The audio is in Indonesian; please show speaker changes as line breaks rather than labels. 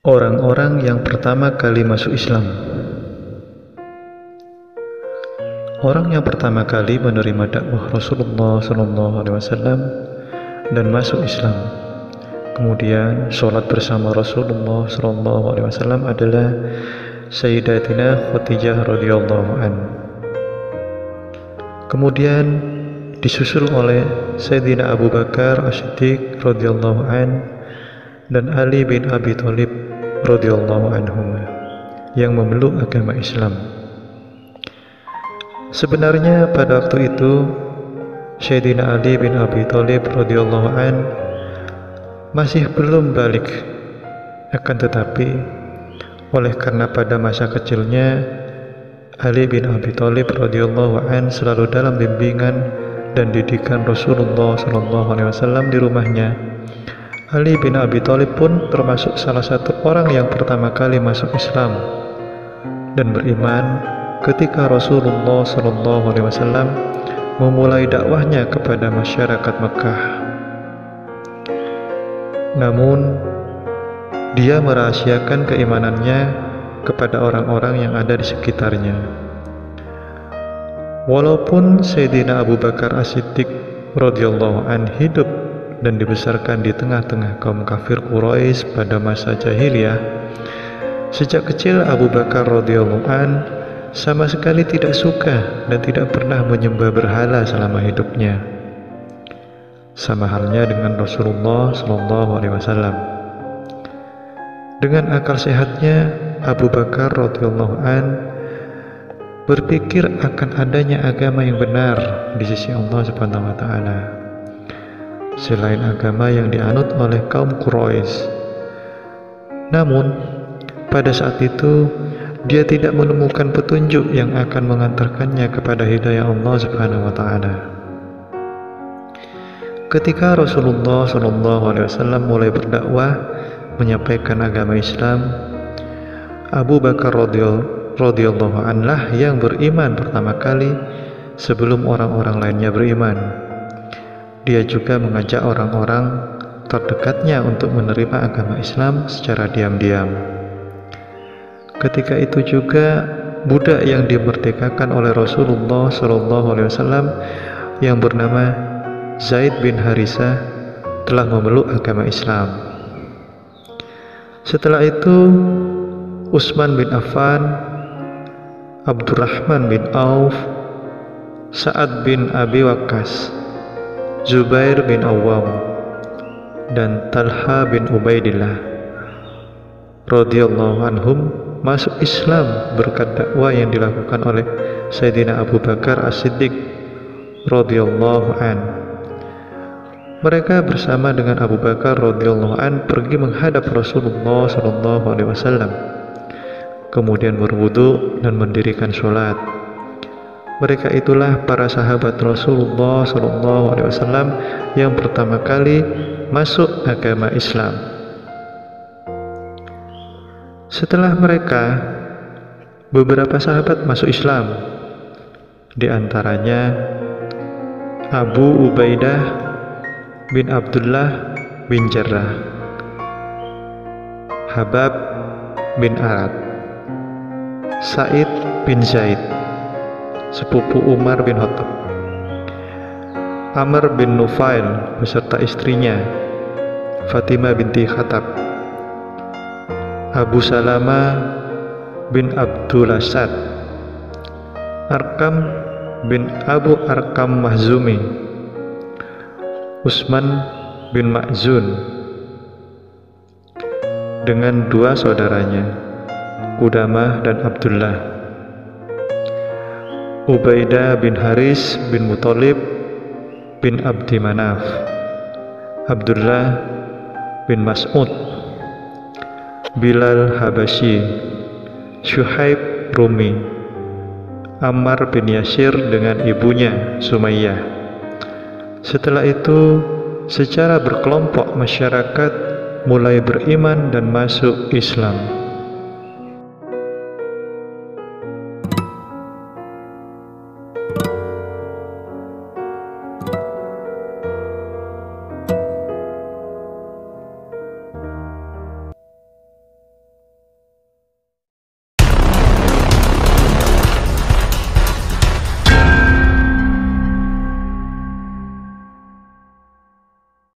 Orang-orang yang pertama kali masuk Islam. Orang yang pertama kali menerima dakwah Rasulullah SAW dan masuk Islam, kemudian sholat bersama Rasulullah SAW adalah Sayyidatina Khadijah radhiyallahu an. Kemudian disusul oleh Sayyidina Abu Bakar As-Siddiq radhiyallahu an dan Ali bin Abi Thalib radhiyallahu anhum yang memeluk agama Islam. Sebenarnya pada waktu itu Sayyidina Ali bin Abi Thalib radhiyallahu an masih belum balik, akan tetapi oleh karena pada masa kecilnya Ali bin Abi Thalib radhiyallahu an selalu dalam bimbingan dan didikan Rasulullah SAW di rumahnya, Ali bin Abi Thalib pun termasuk salah satu orang yang pertama kali masuk Islam dan beriman ketika Rasulullah SAW memulai dakwahnya kepada masyarakat Mekah. Namun, dia merahasiakan keimanannya kepada orang-orang yang ada di sekitarnya. Walaupun Sayyidina Abu Bakar As-Siddiq radhiyallahu an hidup dan dibesarkan di tengah-tengah kaum kafir Quraisy pada masa jahiliyah, sejak kecil Abu Bakar radhiyallahu an sama sekali tidak suka dan tidak pernah menyembah berhala selama hidupnya. Sama halnya dengan Rasulullah SAW. Dengan akal sehatnya, Abu Bakar radhiyallahu an berpikir akan adanya agama yang benar di sisi Allah Subhanahu wa taala selain agama yang dianut oleh kaum Quraisy. Namun, pada saat itu dia tidak menemukan petunjuk yang akan mengantarkannya kepada hidayah Allah Subhanahu wa taala. Ketika Rasulullah SAW mulai berdakwah menyampaikan agama Islam, Abu Bakar radhiyallahu anhu yang beriman pertama kali sebelum orang-orang lainnya beriman. Dia juga mengajak orang-orang terdekatnya untuk menerima agama Islam secara diam-diam. Ketika itu juga budak yang dimerdekakan oleh Rasulullah SAW yang bernama Zaid bin Harisah telah memeluk agama Islam. Setelah itu Utsman bin Affan, Abdurrahman bin Auf, Sa'ad bin Abi Waqqas, Zubair bin Awwam, dan Talha bin Ubaidillah radhiyallahu anhum masuk Islam berkat dakwah yang dilakukan oleh Sayyidina Abu Bakar As-Siddiq radhiyallahu an. Mereka bersama dengan Abu Bakar radhiyallahu an pergi menghadap Rasulullah SAW, kemudian berwudu dan mendirikan sholat. Mereka itulah para sahabat Rasulullah SAW yang pertama kali masuk agama Islam. Setelah mereka, beberapa sahabat masuk Islam, di antaranya Abu Ubaidah bin Abdullah bin Jarrah, Habab bin Arad, Said bin Zaid, sepupu Umar bin Khattab, Amr bin Nufail beserta istrinya Fatimah binti Khattab, Abu Salama bin Abdul Asad, Arkam bin Abu Arkam Mahzumi, Utsman bin Ma'zun dengan dua saudaranya Qudamah dan Abdullah, Ubaidah bin Haris bin Muthalib bin Abdi Manaf, Abdullah bin Mas'ud, Bilal Habasyi, Syuhaib Rumi, Ammar bin Yasir dengan ibunya Sumayyah. Setelah itu, secara berkelompok masyarakat mulai beriman dan masuk Islam.